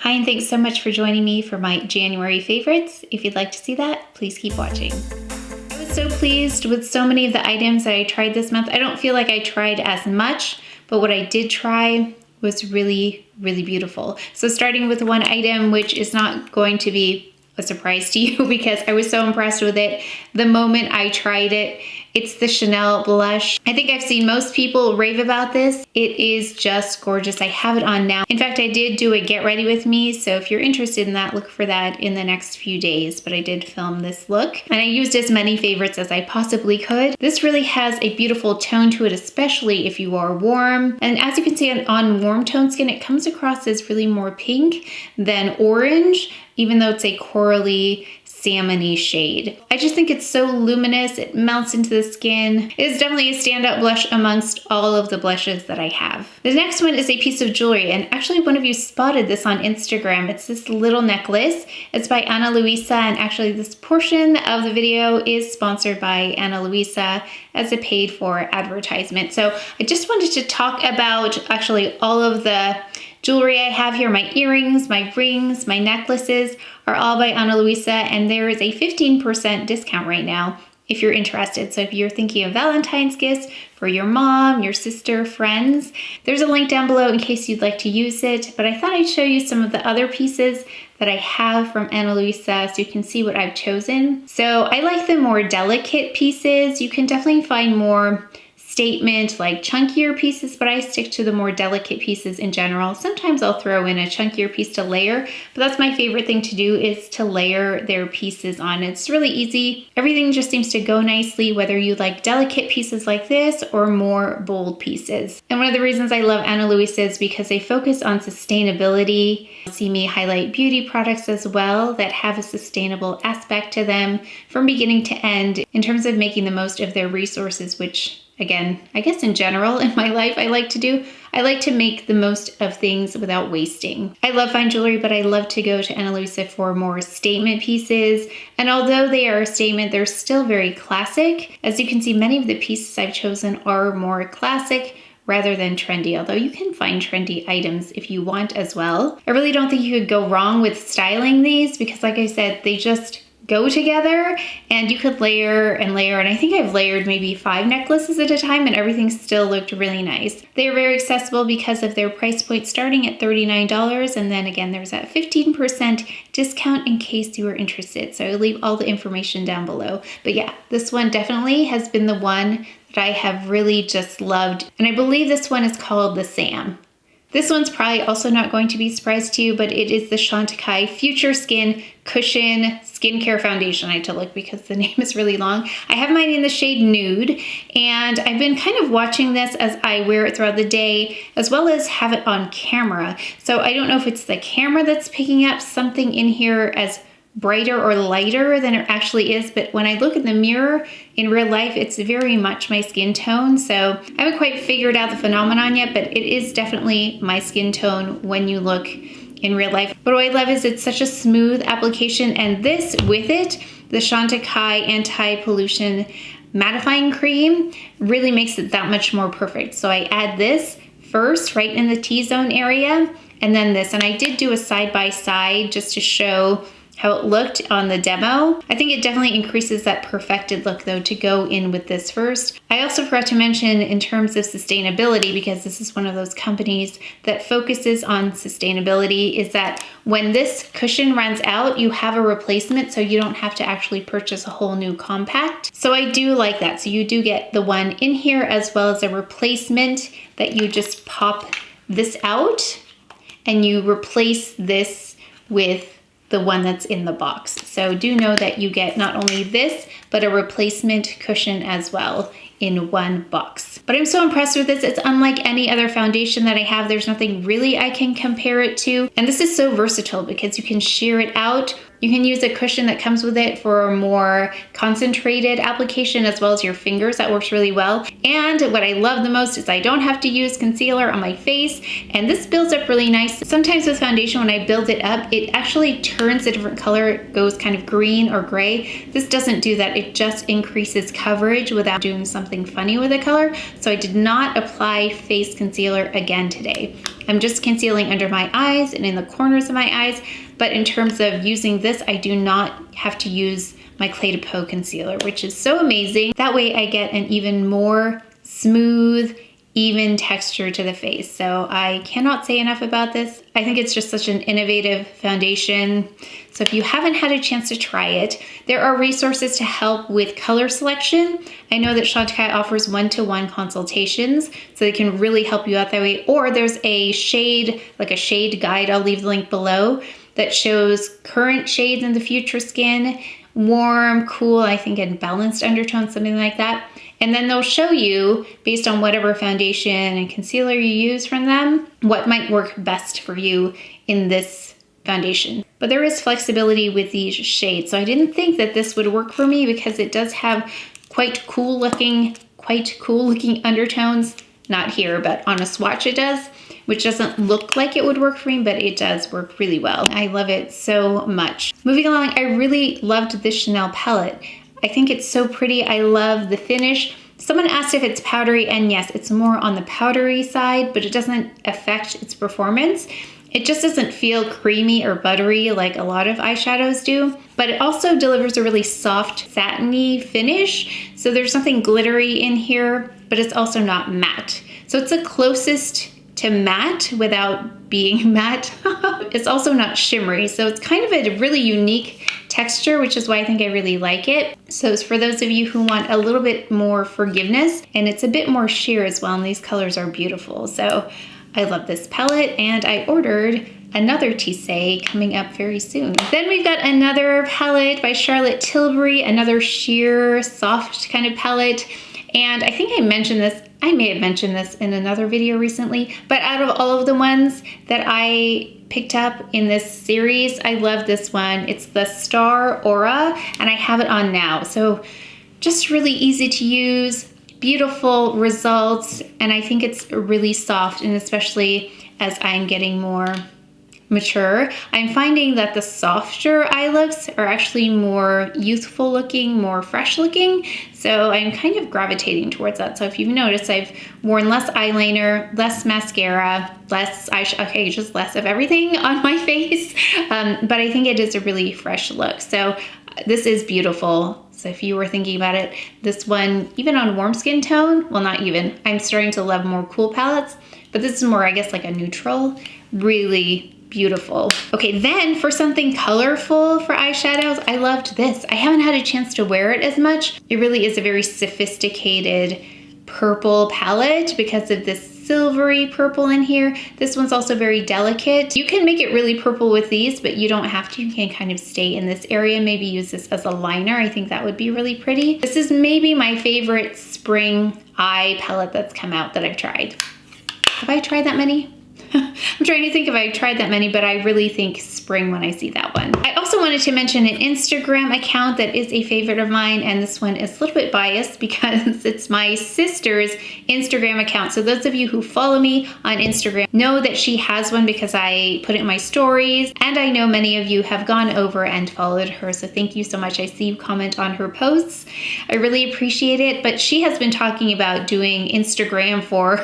Hi, and thanks so much for joining me for my January favorites. If you'd like to see that, please keep watching. I was so pleased with so many of the items that I tried this month. I don't feel like I tried as much, but what I did try was really, really beautiful. So starting with one item, which is not going to be a surprise to you because I was so impressed with it the moment I tried it. It's the Chanel blush. I think I've seen most people rave about this. It is just gorgeous. I have it on now. In fact, I did do a get ready with me, so if you're interested in that, look for that in the next few days, but I did film this look and I used as many favorites as I possibly could. This really has a beautiful tone to it, especially if you are warm. And as you can see on warm tone skin, it comes across as really more pink than orange, even though it's a corally salmon-y shade. I just think it's so luminous. It melts into the skin. It is definitely a standout blush amongst all of the blushes that I have. The next one is a piece of jewelry, and actually one of you spotted this on Instagram. It's this little necklace. It's by Ana Luisa, and actually this portion of the video is sponsored by Ana Luisa as a paid for advertisement. So I just wanted to talk about actually all of the jewelry I have here. My earrings, my rings, my necklaces are all by Ana Luisa, and there is a 15% discount right now if you're interested. So if you're thinking of Valentine's gifts for your mom, your sister, friends, there's a link down below in case you'd like to use it. But I thought I'd show you some of the other pieces that I have from Ana Luisa so you can see what I've chosen. So I like the more delicate pieces. You can definitely find more statement, like chunkier pieces, but I stick to the more delicate pieces in general. Sometimes I'll throw in a chunkier piece to layer, but that's my favorite thing to do, is to layer their pieces on. It's really easy. Everything just seems to go nicely, whether you like delicate pieces like this or more bold pieces. And one of the reasons I love Ana Luisa is because they focus on sustainability. You'll see me highlight beauty products as well that have a sustainable aspect to them from beginning to end in terms of making the most of their resources, which again, I guess in general in my life I like to do. I like to make the most of things without wasting. I love fine jewelry, but I love to go to Ana Luisa for more statement pieces. And although they are a statement, they're still very classic. As you can see, many of the pieces I've chosen are more classic rather than trendy, although you can find trendy items if you want as well. I really don't think you could go wrong with styling these because, like I said, they just go together and you could layer and layer, and I think I've layered maybe 5 necklaces at a time and everything still looked really nice. They're very accessible because of their price point starting at $39, and then again there's that 15% discount in case you were interested. So I'll leave all the information down below. But yeah, this one definitely has been the one that I have really just loved, and I believe this one is called the Sam. This one's probably also not going to be a surprise to you, but it is the Chantecaille Future Skin Cushion Skincare Foundation. I had to look because the name is really long. I have mine in the shade Nude, and I've been kind of watching this as I wear it throughout the day, as well as have it on camera. So I don't know if it's the camera that's picking up something in here as brighter or lighter than it actually is, but when I look in the mirror in real life, it's very much my skin tone. So I haven't quite figured out the phenomenon yet, but it is definitely my skin tone when you look in real life. But what I love is it's such a smooth application, and this with it, the Chantecaille Anti-Pollution Mattifying Cream really makes it that much more perfect. So I add this first right in the T-zone area, and then this, and I did do a side-by-side just to show how it looked on the demo. I think it definitely increases that perfected look though to go in with this first. I also forgot to mention in terms of sustainability, because this is one of those companies that focuses on sustainability, is that when this cushion runs out, you have a replacement, so you don't have to actually purchase a whole new compact. So I do like that. So you do get the one in here as well as a replacement that you just pop this out and you replace this with the one that's in the box. So do know that you get not only this, but a replacement cushion as well in one box. But I'm so impressed with this. It's unlike any other foundation that I have. There's nothing really I can compare it to. And this is so versatile because you can sheer it out. You can use a cushion that comes with it for a more concentrated application, as well as your fingers. That works really well. And what I love the most is I don't have to use concealer on my face, and this builds up really nice. Sometimes with foundation, when I build it up, it actually turns a different color. It goes kind of green or gray. This doesn't do that. It just increases coverage without doing something funny with the color. So I did not apply face concealer again today. I'm just concealing under my eyes and in the corners of my eyes. But in terms of using this, I do not have to use my Clé de Peau concealer, which is so amazing. That way I get an even more smooth, even texture to the face. So I cannot say enough about this. I think it's just such an innovative foundation. So if you haven't had a chance to try it, there are resources to help with color selection. I know that Chantecaille offers one-to-one consultations, so they can really help you out that way. Or there's a shade, like a shade guide, I'll leave the link below, that shows current shades in the future skin, warm, cool, I think in balanced undertones, something like that. And then they'll show you, based on whatever foundation and concealer you use from them, what might work best for you in this foundation. But there is flexibility with these shades. So I didn't think that this would work for me because it does have quite cool looking undertones. Not here, but on a swatch it does, which doesn't look like it would work for me, but it does work really well. I love it so much. Moving along, I really loved this Chanel palette. I think it's so pretty. I love the finish. Someone asked if it's powdery, and yes, it's more on the powdery side, but it doesn't affect its performance. It just doesn't feel creamy or buttery like a lot of eyeshadows do, but it also delivers a really soft, satiny finish. So there's something glittery in here, but it's also not matte. So it's the closest to matte without being matte. It's also not shimmery, so it's kind of a really unique texture, which is why I think I really like it. So it's for those of you who want a little bit more forgiveness, and it's a bit more sheer as well, and these colors are beautiful. So I love this palette, and I ordered another Tissé coming up very soon. Then we've got another palette by Charlotte Tilbury, another sheer, soft kind of palette. And I think I mentioned this, I may have mentioned this in another video recently, but out of all of the ones that I picked up in this series, I love this one. It's the Star Aura, and I have it on now. So just really easy to use, beautiful results, and I think it's really soft, and especially as I'm getting more mature, I'm finding that the softer eye looks are actually more youthful looking, more fresh looking. So I'm kind of gravitating towards that. So if you've noticed, I've worn less eyeliner, less mascara, less eyeshadow, okay, just less of everything on my face. But I think it is a really fresh look. So this is beautiful. So if you were thinking about it, this one, even on warm skin tone, well, not even, I'm starting to love more cool palettes, but this is more, I guess, like a neutral, really beautiful. Okay, then for something colorful for eyeshadows, I loved this. I haven't had a chance to wear it as much. It really is a very sophisticated purple palette because of this silvery purple in here. This one's also very delicate. You can make it really purple with these, but you don't have to. You can kind of stay in this area. Maybe use this as a liner. I think that would be really pretty. This is maybe my favorite spring eye palette that's come out that I've tried. Have I tried that many? I'm trying to think if I've tried that many, but I really think spring when I see that one. I also wanted to mention an Instagram account that is a favorite of mine, and this one is a little bit biased because it's my sister's Instagram account. So those of you who follow me on Instagram know that she has one because I put it in my stories, and I know many of you have gone over and followed her. So thank you so much. I see you comment on her posts. I really appreciate it, but she has been talking about doing Instagram for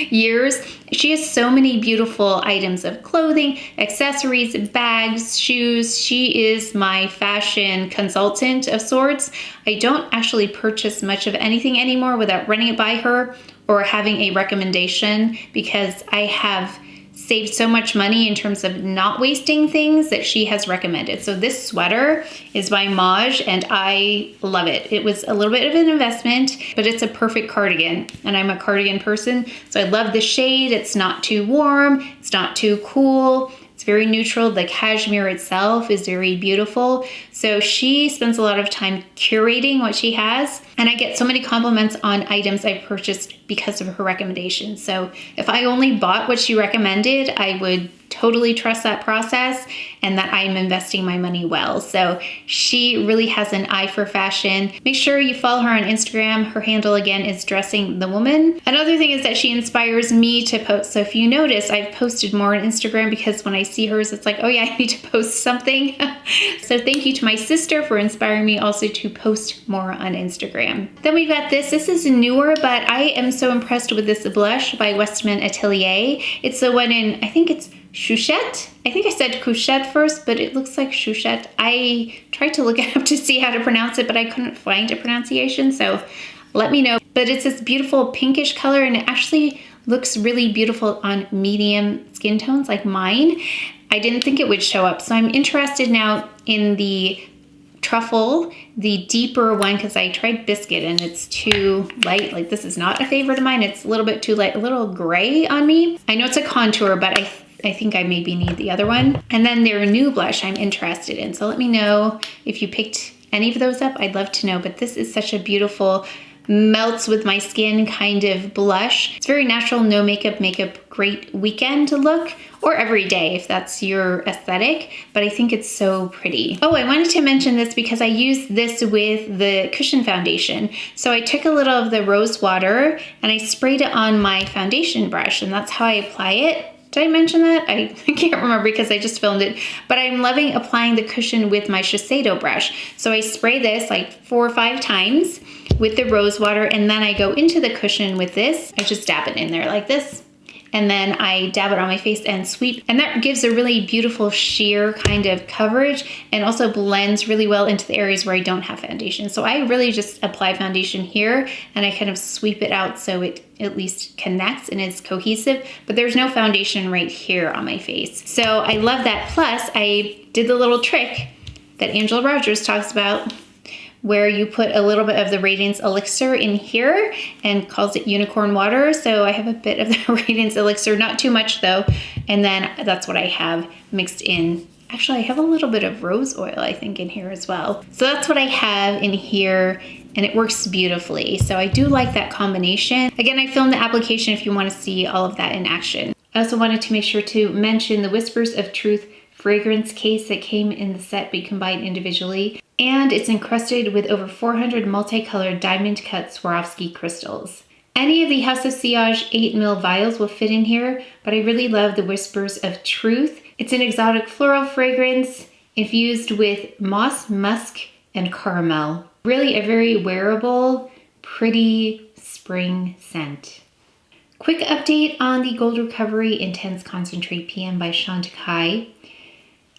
years. She has so many beautiful items of clothing, accessories, bags, shoes. She is my fashion consultant of sorts. I don't actually purchase much of anything anymore without running it by her or having a recommendation because I have saved so much money in terms of not wasting things that she has recommended. So this sweater is by Maj, and I love it. It was a little bit of an investment, but it's a perfect cardigan, and I'm a cardigan person, so I love the shade. It's not too warm, it's not too cool. It's very neutral. The cashmere itself is very beautiful. So she spends a lot of time curating what she has, and I get so many compliments on items I purchased because of her recommendations. So if I only bought what she recommended, I would totally trust that process and that I'm investing my money well. So she really has an eye for fashion. Make sure you follow her on Instagram. Her handle again is Dressing the Woman. Another thing is that she inspires me to post. So if you notice, I've posted more on Instagram because when I see hers, it's like, oh yeah, I need to post something. So thank you to my sister for inspiring me also to post more on Instagram. Then we've got this. This is newer, but I am so impressed with this blush by Westman Atelier. It's the one in, I think it's Chouchette. I think I said Couchette first, but it looks like Chouchette. I tried to look it up to see how to pronounce it, but I couldn't find a pronunciation, so let me know. But it's this beautiful pinkish color, and it actually looks really beautiful on medium skin tones like mine. I didn't think it would show up, so I'm interested now in the Truffle, the deeper one, because I tried Biscuit and it's too light. Like, this is not a favorite of mine. It's a little bit too light, a little gray on me. I know it's a contour, but I think I maybe need the other one. And then their new blush I'm interested in. So let me know if you picked any of those up. I'd love to know, but this is such a beautiful, melts with my skin kind of blush. It's very natural, no makeup, great weekend look, or every day if that's your aesthetic, but I think it's so pretty. Oh, I wanted to mention this because I used this with the cushion foundation. So I took a little of the rose water and I sprayed it on my foundation brush, and that's how I apply it. Did I mention that? I can't remember because I just filmed it, but I'm loving applying the cushion with my Shiseido brush. So I spray this like 4 or 5 times with the rose water, and then I go into the cushion with this. I just dab it in there like this, and then I dab it on my face and sweep, and that gives a really beautiful sheer kind of coverage and also blends really well into the areas where I don't have foundation. So I really just apply foundation here and I kind of sweep it out so it at least connects and is cohesive, but there's no foundation right here on my face. So I love that. Plus I did the little trick that Angela Rogers talks about, where you put a little bit of the Radiance Elixir in here and calls it unicorn water. So I have a bit of the Radiance Elixir, not too much though. And then that's what I have mixed in. Actually, I have a little bit of rose oil, I think, in here as well. So that's what I have in here, and it works beautifully. So I do like that combination. Again, I filmed the application if you want to see all of that in action. I also wanted to make sure to mention the Whispers of Truth fragrance case that came in the set but combined individually. And it's encrusted with over 400 multicolored diamond cut Swarovski crystals. Any of the House of Sillage 8ml vials will fit in here, but I really love the Whispers of Truth. It's an exotic floral fragrance infused with moss, musk, and caramel. Really a very wearable, pretty spring scent. Quick update on the Gold Recovery Intense Concentrate PM by Chantecaille.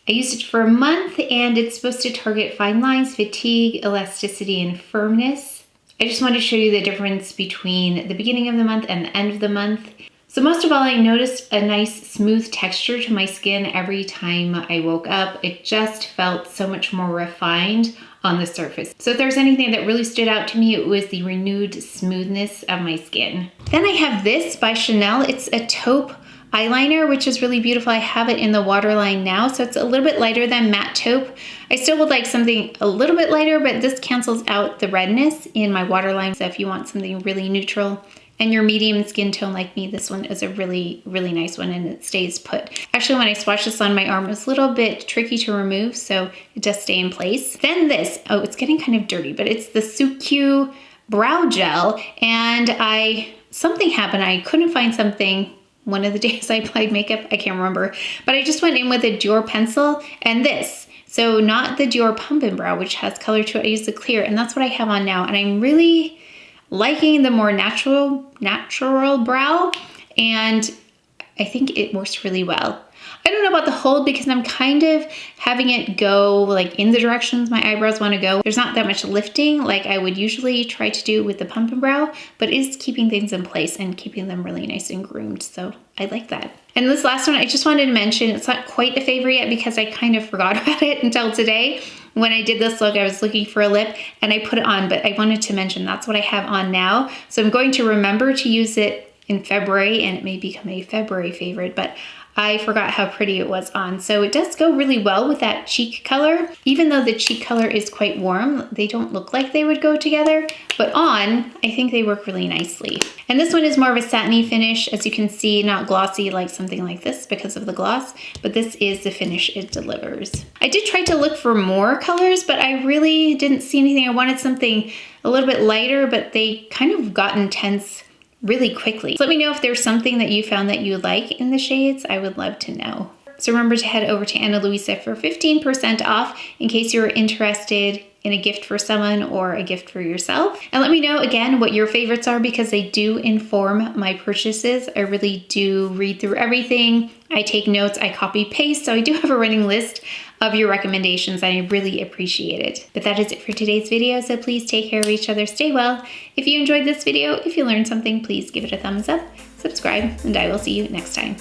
I used it for a month, and it's supposed to target fine lines, fatigue, elasticity, and firmness. I just wanted to show you the difference between the beginning of the month and the end of the month. So most of all, I noticed a nice smooth texture to my skin every time I woke up. It just felt so much more refined on the surface. So if there's anything that really stood out to me, it was the renewed smoothness of my skin. Then I have this by Chanel. It's a taupe eyeliner, which is really beautiful. I have it in the waterline now, so it's a little bit lighter than matte taupe. I still would like something a little bit lighter, but this cancels out the redness in my waterline. So if you want something really neutral and you're medium skin tone like me, this one is a really, really nice one, and it stays put. Actually, when I swatched this on my arm, it was a little bit tricky to remove, so it does stay in place. Then this, oh, it's getting kind of dirty, but it's the Suq brow gel, and something happened. I couldn't find something one of the days I applied makeup, I can't remember, but I just went in with a Dior pencil and this. So not the Dior Pump and Brow, which has color to it. I used the clear, and that's what I have on now. And I'm really liking the more natural brow, and I think it works really well. I don't know about the hold because I'm kind of having it go like in the directions my eyebrows want to go. There's not that much lifting like I would usually try to do with the Pump and Brow, but it is keeping things in place and keeping them really nice and groomed. So I like that. And this last one, I just wanted to mention, it's not quite a favorite yet because I kind of forgot about it until today. When I did this look, I was looking for a lip and I put it on, but I wanted to mention that's what I have on now. So I'm going to remember to use it in February, and it may become a February favorite, but I forgot how pretty it was on. So it does go really well with that cheek color. Even though the cheek color is quite warm, they don't look like they would go together, but on, I think they work really nicely. And this one is more of a satiny finish, as you can see, not glossy like something like this because of the gloss, but this is the finish it delivers. I did try to look for more colors, but I really didn't see anything. I wanted something a little bit lighter, but they kind of got intense really quickly. So let me know if there's something that you found that you like in the shades. I would love to know. So remember to head over to Ana Luisa for 15% off in case you're interested in a gift for someone or a gift for yourself. And let me know again what your favorites are, because they do inform my purchases. I really do read through everything. I take notes, I copy paste, so I do have a running list of your recommendations and I really appreciate it. But that is it for today's video, so please take care of each other, stay well. If you enjoyed this video, if you learned something, please give it a thumbs up, subscribe, and I will see you next time.